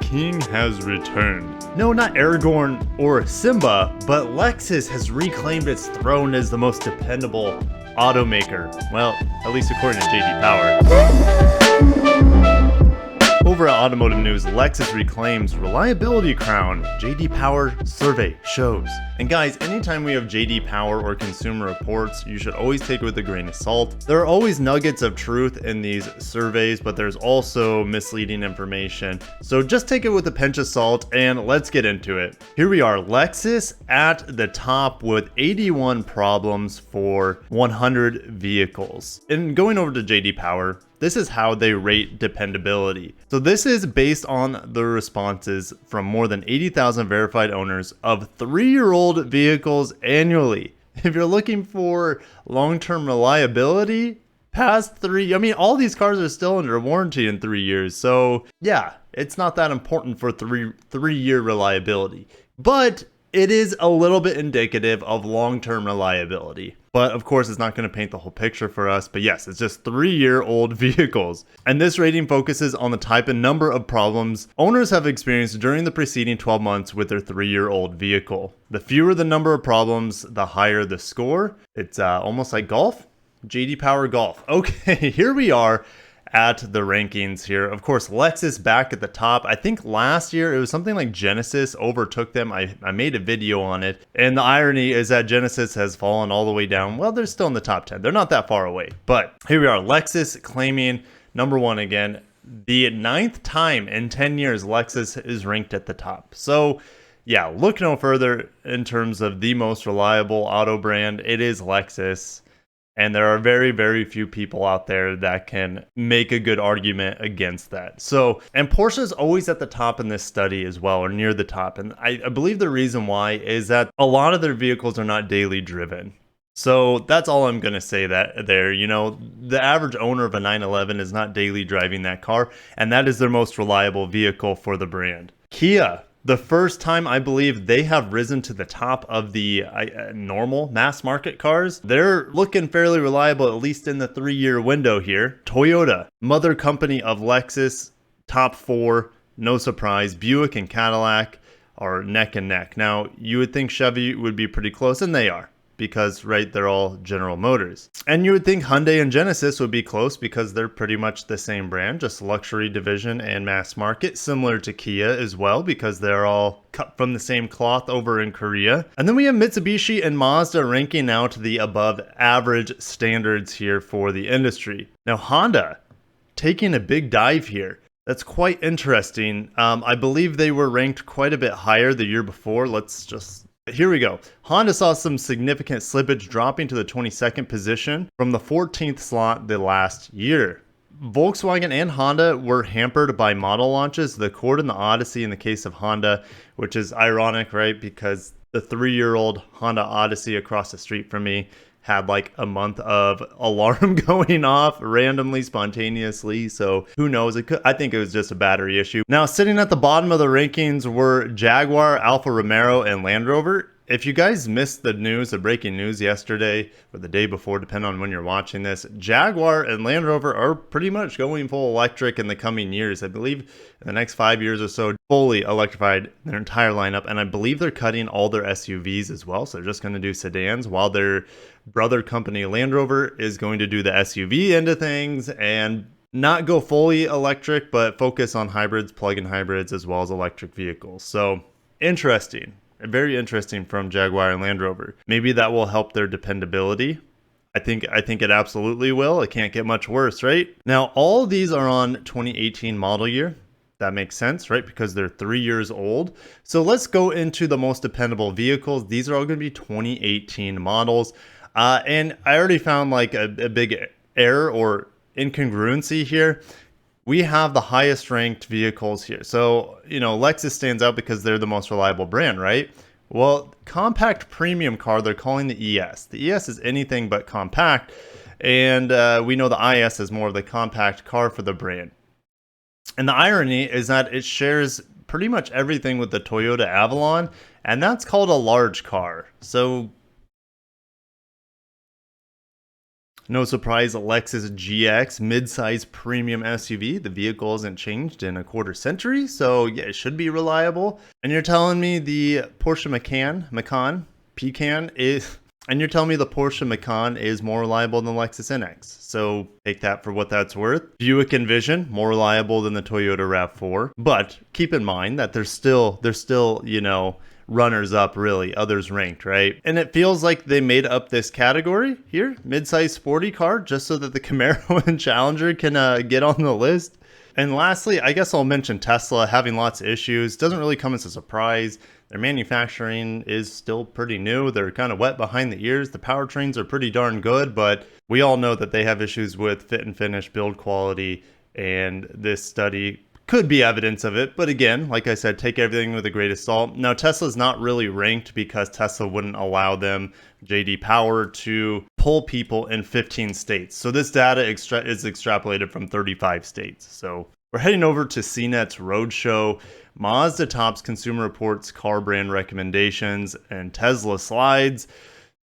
king has returned. No, not Aragorn or Simba, but Lexus has reclaimed its throne as the most dependable automaker. Well, at least according to JD Power. Over at Automotive News, Lexus reclaims reliability crown, JD Power survey shows. And guys, anytime we have JD Power or consumer reports, you should always take it with a grain of salt. There are always nuggets of truth in these surveys, but there's also misleading information. So just take it with a pinch of salt and let's get into it. Here we are, Lexus at the top with 81 problems for 100 vehicles. And going over to JD Power, this is how they rate dependability. So this is based on the responses from more than 80,000 verified owners of 3-year-old vehicles annually. If you're looking for long-term reliability, past 3, I mean, all these cars are still under warranty in 3 years. So yeah, it's not that important for three-year reliability, but it is a little bit indicative of long-term reliability. But of course, it's not going to paint the whole picture for us. But yes, it's just 3-year-old vehicles. And this rating focuses on the type and number of problems owners have experienced during the preceding 12 months with their 3-year-old vehicle. The fewer the number of problems, the higher the score. It's almost like golf. JD Power Golf. Okay, here we are at the rankings here. Of course, Lexus back at the top. I think last year it was something like Genesis overtook them. I made a video on it. And the irony is that Genesis has fallen all the way down. Well, they're still in the top 10. They're not that far away. But here we are, Lexus claiming #1 again. The 9th time in 10 years, Lexus is ranked at the top. So yeah, look no further in terms of the most reliable auto brand. It is Lexus. And there are very, very few people out there that can make a good argument against that. So, and Porsche is always at the top in this study as well, or near the top. And I believe the reason why is that a lot of their vehicles are not daily driven. So that's all I'm going to say that there, you know, the average owner of a 911 is not daily driving that car. And that is their most reliable vehicle for the brand. Kia. The first time I believe they have risen to the top of the normal mass market cars. They're looking fairly reliable, at least in the 3-year window here. Toyota, mother company of Lexus, top 4, no surprise. Buick and Cadillac are neck and neck. Now, you would think Chevy would be pretty close, and they are. Because, right, they're all General Motors. And you would think Hyundai and Genesis would be close because they're pretty much the same brand, just luxury division and mass market, similar to Kia as well, because they're all cut from the same cloth over in Korea. And then we have Mitsubishi and Mazda ranking out to the above average standards here for the industry. Now, Honda taking a big dive here. That's quite interesting. I believe they were ranked quite a bit higher the year before. Here we go. Honda saw some significant slippage, dropping to the 22nd position from the 14th slot the last year. Volkswagen and Honda were hampered by model launches, the Accord and the Odyssey in the case of Honda, which is ironic, right? Because the 3-year-old Honda Odyssey across the street from me had like a month of alarm going off randomly, spontaneously. So who knows? I think it was just a battery issue. Now, sitting at the bottom of the rankings were Jaguar, Alfa Romeo, and Land Rover. If you guys missed the news, the breaking news yesterday or the day before, depending on when you're watching this, Jaguar and Land Rover are pretty much going full electric in the coming years. I believe in the next 5 years or so, fully electrified their entire lineup. And I believe they're cutting all their SUVs as well. So they're just going to do sedans, while their brother company Land Rover is going to do the SUV end of things and not go fully electric, but focus on hybrids, plug-in hybrids, as well as electric vehicles. So interesting. Very interesting from Jaguar and Land Rover. Maybe that will help their dependability. I think it absolutely will. It can't get much worse, right? Now, all of these are on 2018 model year. That makes sense, right? Because they're 3 years old. So let's go into the most dependable vehicles. These are all going to be 2018 models. And I already found like a big error or incongruency here. We have the highest ranked vehicles here. So, you know, Lexus stands out because they're the most reliable brand, right? Well, compact premium car, they're calling the ES. The ES is anything but compact. And we know the IS is more of the compact car for the brand. And the irony is that it shares pretty much everything with the Toyota Avalon. And that's called a large car. So No surprise, Lexus GX midsize premium SUV. The vehicle hasn't changed in a quarter century, so yeah, it should be reliable. And you're telling me the Porsche Macan is... And you're telling me the Porsche Macan is more reliable than the Lexus NX. So take that for what that's worth. Buick Envision, more reliable than the Toyota RAV4. But keep in mind that there's still, you know, runners up really, others ranked, right? And it feels like they made up this category here, mid-size sporty car, just so that the Camaro and Challenger can get on the list. And lastly, I guess I'll mention Tesla having lots of issues. Doesn't really come as a surprise. Their manufacturing is still pretty new. They're kind of wet behind the ears. The powertrains are pretty darn good, but we all know that they have issues with fit and finish, build quality, and this study could be evidence of it. But again, like I said, take everything with a grain of salt. Now, Tesla's not really ranked because Tesla wouldn't allow them, JD Power, to poll people in 15 states. So this data is extrapolated from 35 states. So we're heading over to CNET's Roadshow. Mazda tops Consumer Reports car brand recommendations and Tesla slides.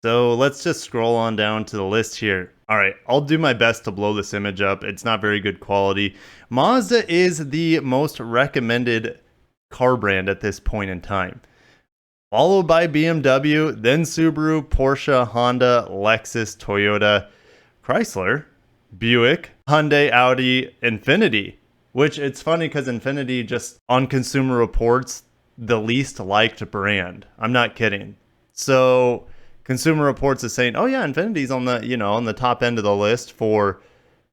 So let's just scroll on down to the list here. All right, I'll do my best to blow this image up. It's not very good quality. Mazda is the most recommended car brand at this point in time, followed by BMW, then Subaru, Porsche, Honda, Lexus, Toyota, Chrysler, Buick, Hyundai, Audi, Infiniti. Which it's funny because Infiniti just on Consumer Reports, the least liked brand. I'm not kidding. So Consumer Reports is saying, oh yeah, Infiniti's on the, you know, on the top end of the list for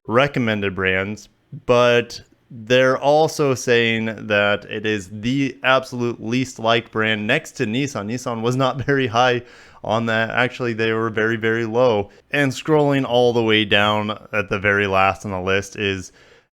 recommended brands, but they're also saying that it is the absolute least liked brand next to Nissan. Nissan was not very high on that. Actually, they were very, very low. And scrolling all the way down at the very last on the list is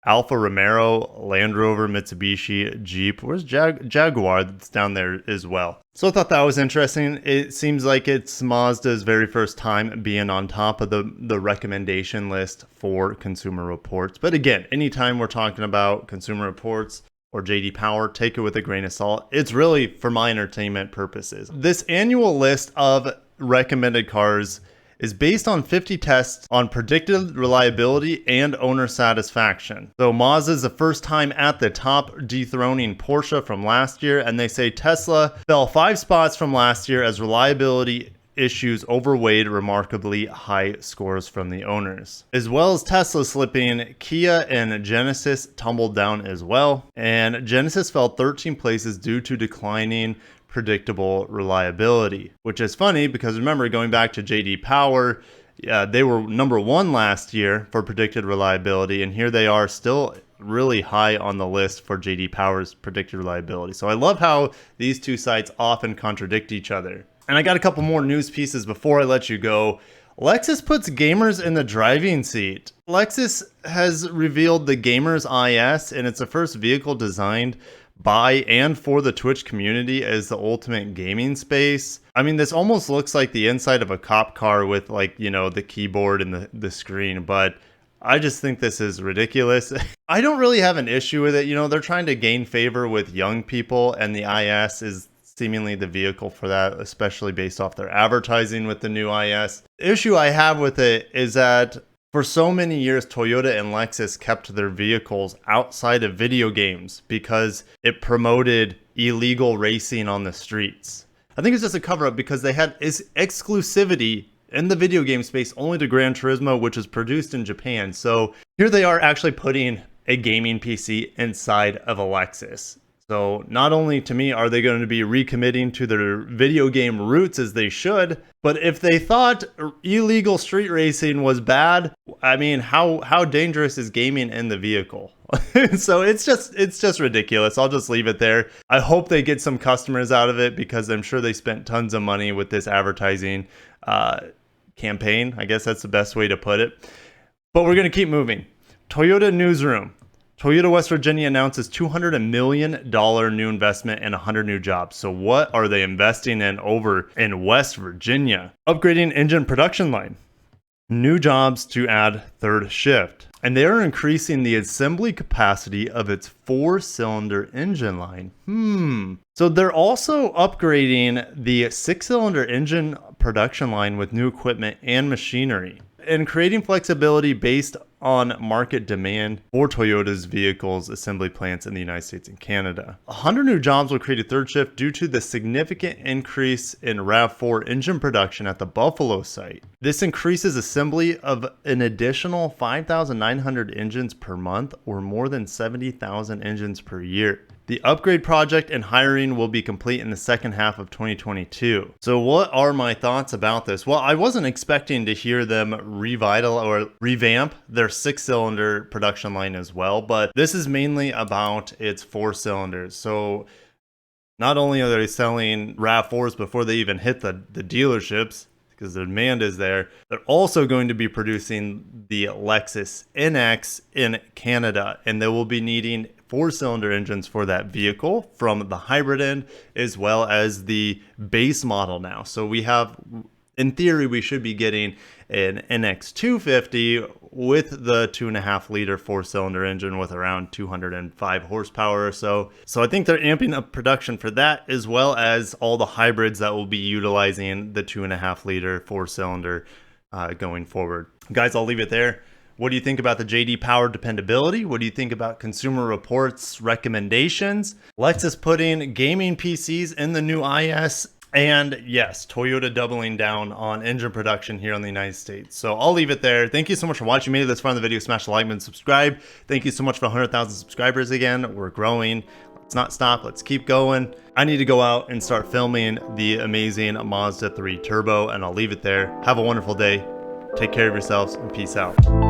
Alfa Romeo, Land Rover, Mitsubishi, Jeep. Where's Jaguar? That's down there as well. So I thought that was interesting. It seems like it's Mazda's very first time being on top of the recommendation list for Consumer Reports. But again, anytime we're talking about Consumer Reports or JD Power, take it with a grain of salt. It's really for my entertainment purposes. This annual list of recommended cars is based on 50 tests on predicted reliability and owner satisfaction. So Mazda is the first time at the top, dethroning Porsche from last year, and they say Tesla fell 5 spots from last year as reliability issues overweighed remarkably high scores from the owners. As well as Tesla slipping, Kia and Genesis tumbled down as well, and Genesis fell 13 places due to declining predictable reliability, which is funny because remember, going back to JD Power, they were number 1 last year for predicted reliability, and here they are still really high on the list for JD Power's predicted reliability. So I love how these two sites often contradict each other. And I got a couple more news pieces before I let you go. Lexus puts gamers in the driving seat. Lexus has revealed the Gamers IS, and it's the first vehicle designed by and for the Twitch community as the ultimate gaming space. I mean, this almost looks like the inside of a cop car with, like, you know, the keyboard and the screen, but I just think this is ridiculous. I don't really have an issue with it. You know, they're trying to gain favor with young people, and the IS is seemingly the vehicle for that, especially based off their advertising with the new IS. The issue I have with it is that for so many years, Toyota and Lexus kept their vehicles outside of video games because it promoted illegal racing on the streets. I think it's just a cover-up because they had exclusivity in the video game space only to Gran Turismo, which is produced in Japan. So here they are actually putting a gaming PC inside of a Lexus. So not only to me are they going to be recommitting to their video game roots as they should, but if they thought illegal street racing was bad, I mean, how dangerous is gaming in the vehicle? So it's just ridiculous. I'll just leave it there. I hope they get some customers out of it because I'm sure they spent tons of money with this advertising campaign. I guess that's the best way to put it. But we're going to keep moving. Toyota Newsroom. Toyota West Virginia announces $200 million new investment and 100 new jobs. So what are they investing in over in West Virginia? Upgrading engine production line. New jobs to add third shift. And they are increasing the assembly capacity of its 4-cylinder engine line. So they're also upgrading the 6-cylinder engine production line with new equipment and machinery. and creating flexibility based on market demand for Toyota's vehicles assembly plants in the United States and Canada. 100 new jobs will create a third shift due to the significant increase in RAV4 engine production at the Buffalo site. This increases assembly of an additional 5,900 engines per month, or more than 70,000 engines per year. The upgrade project and hiring will be complete in the second half of 2022. So what are my thoughts about this? Well, I wasn't expecting to hear them revamp their 6-cylinder production line as well, but this is mainly about its 4 cylinders. So not only are they selling RAV4s before they even hit the dealerships, because the demand is there, they're also going to be producing the Lexus NX in Canada, and they will be needing 4-cylinder engines for that vehicle from the hybrid end as well as the base model now. So we have, in theory, we should be getting an NX 250 with the 2.5 liter 4-cylinder engine with around 205 horsepower or so. So I think they're amping up production for that, as well as all the hybrids that will be utilizing the 2.5 liter 4-cylinder going forward. Guys, I'll leave it there. What do you think about the JD Power dependability? What do you think about Consumer Reports recommendations? Lexus putting gaming PCs in the new IS. And yes, Toyota doubling down on engine production here in the United States. So I'll leave it there. Thank you so much for watching. Made it this far in the video. Smash the like button, subscribe. Thank you so much for 100,000 subscribers again. We're growing. Let's not stop. Let's keep going. I need to go out and start filming the amazing Mazda 3 Turbo, and I'll leave it there. Have a wonderful day. Take care of yourselves and peace out.